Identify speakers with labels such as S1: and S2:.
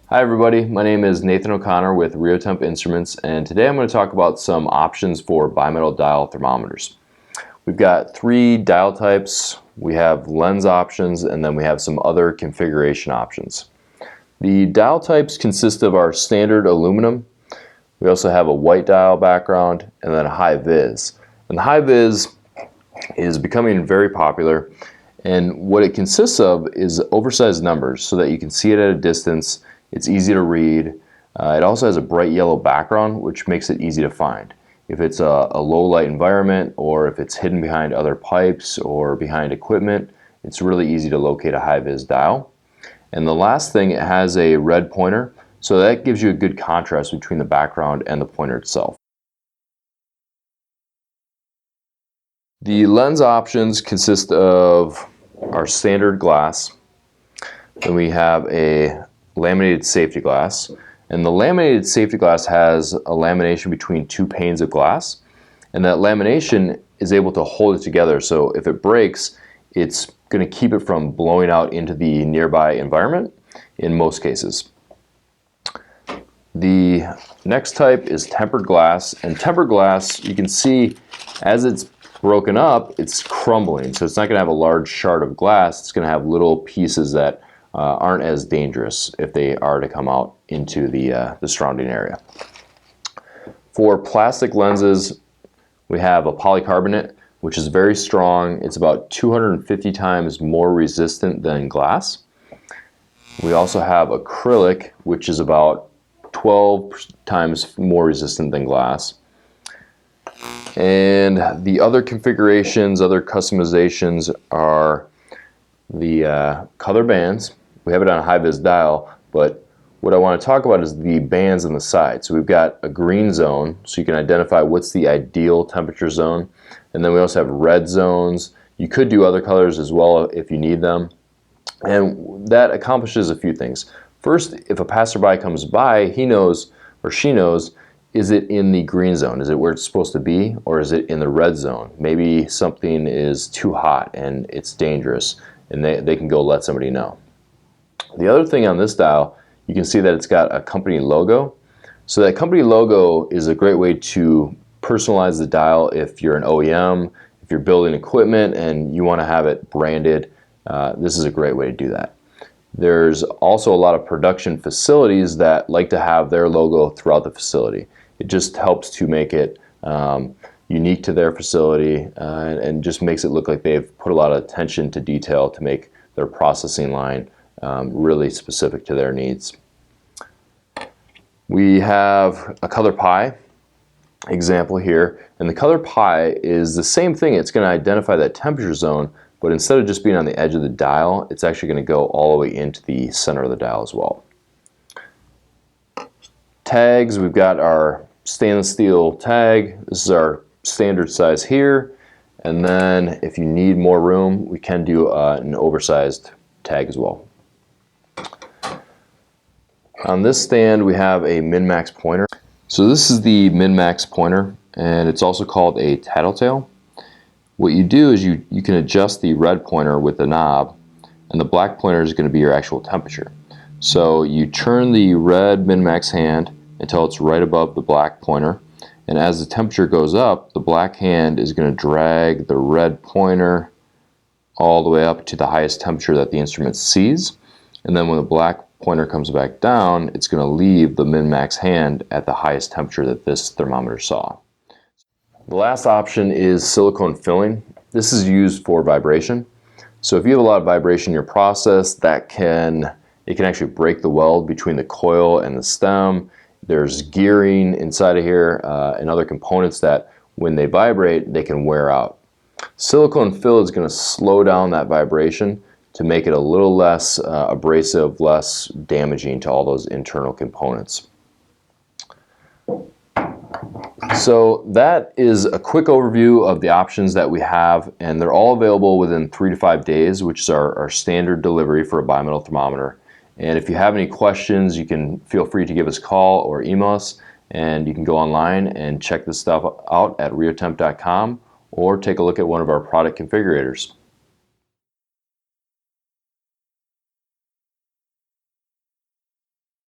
S1: Hi everybody, my name is Nathan O'Connor with Reotemp Instruments, and today I'm going to talk about some options for bimetal dial thermometers. We've got three dial types. We have lens options, and then we have some other configuration options. The dial types consist of our standard aluminum. We also have a white dial background and then a Hi-Vis. And the Hi-Vis is becoming very popular, and what it consists of is oversized numbers so that you can see it at a distance. It's easy to read. It also has a bright yellow background, which makes it easy to find. If it's a low light environment, or if it's hidden behind other pipes or behind equipment, it's really easy to locate a Hi-Vis dial. And the last thing, it has a red pointer, so that gives you a good contrast between the background and the pointer itself. The lens options consist of our standard glass. Then we have a laminated safety glass, and the laminated safety glass has a lamination between two panes of glass, and that lamination is able to hold it together, so if it breaks, it's going to keep it from blowing out into the nearby environment in most cases. The next type is tempered glass, and tempered glass, you can see as it's broken up, it's crumbling, so it's not going to have a large shard of glass. It's going to have little pieces that aren't as dangerous if they are to come out into the surrounding area. For plastic lenses, we have a polycarbonate, which is very strong. It's about 250 times more resistant than glass. We also have acrylic, which is about 12 times more resistant than glass. And the other configurations, other customizations are the color bands. We have it on a Hi-Vis dial, but what I want to talk about is the bands on the side. So we've got a green zone, so you can identify what's the ideal temperature zone. And then we also have red zones. You could do other colors as well if you need them. And that accomplishes a few things. First, if a passerby comes by, he knows or she knows, is it in the green zone? Is it where it's supposed to be, or is it in the red zone? Maybe something is too hot and it's dangerous, and they can go let somebody know. The other thing on this dial, you can see that it's got a company logo. So that company logo is a great way to personalize the dial if you're an OEM, if you're building equipment and you want to have it branded. This is a great way to do that. There's also a lot of production facilities that like to have their logo throughout the facility. It just helps to make it unique to their facility and just makes it look like they've put a lot of attention to detail to make their processing line really specific to their needs. We have a color pie example here, and the color pie is the same thing. It's going to identify that temperature zone, but instead of just being on the edge of the dial, it's actually going to go all the way into the center of the dial as well. Tags, we've got our stainless steel tag. This is our standard size here, and then if you need more room, we can do an oversized tag as well. On this stand, we have a Minmax pointer. So this is the Minmax pointer, and it's also called a tattletale. What you do is you can adjust the red pointer with the knob, and the black pointer is going to be your actual temperature. So you turn the red Minmax hand until it's right above the black pointer, and as the temperature goes up, the black hand is going to drag the red pointer all the way up to the highest temperature that the instrument sees, and then when the black pointer comes back down, it's going to leave the Minmax hand at the highest temperature that this thermometer saw. The last option is silicone filling. This is used for vibration. So if you have a lot of vibration in your process, it can actually break the weld between the coil and the stem. There's gearing inside of here and other components that when they vibrate, they can wear out. Silicone fill is going to slow down that vibration to make it a little less abrasive, less damaging to all those internal components. So that is a quick overview of the options that we have, and they're all available within 3 to 5 days, which is our standard delivery for a bimetal thermometer. And if you have any questions, you can feel free to give us a call or email us, and you can go online and check this stuff out at reotemp.com or take a look at one of our product configurators.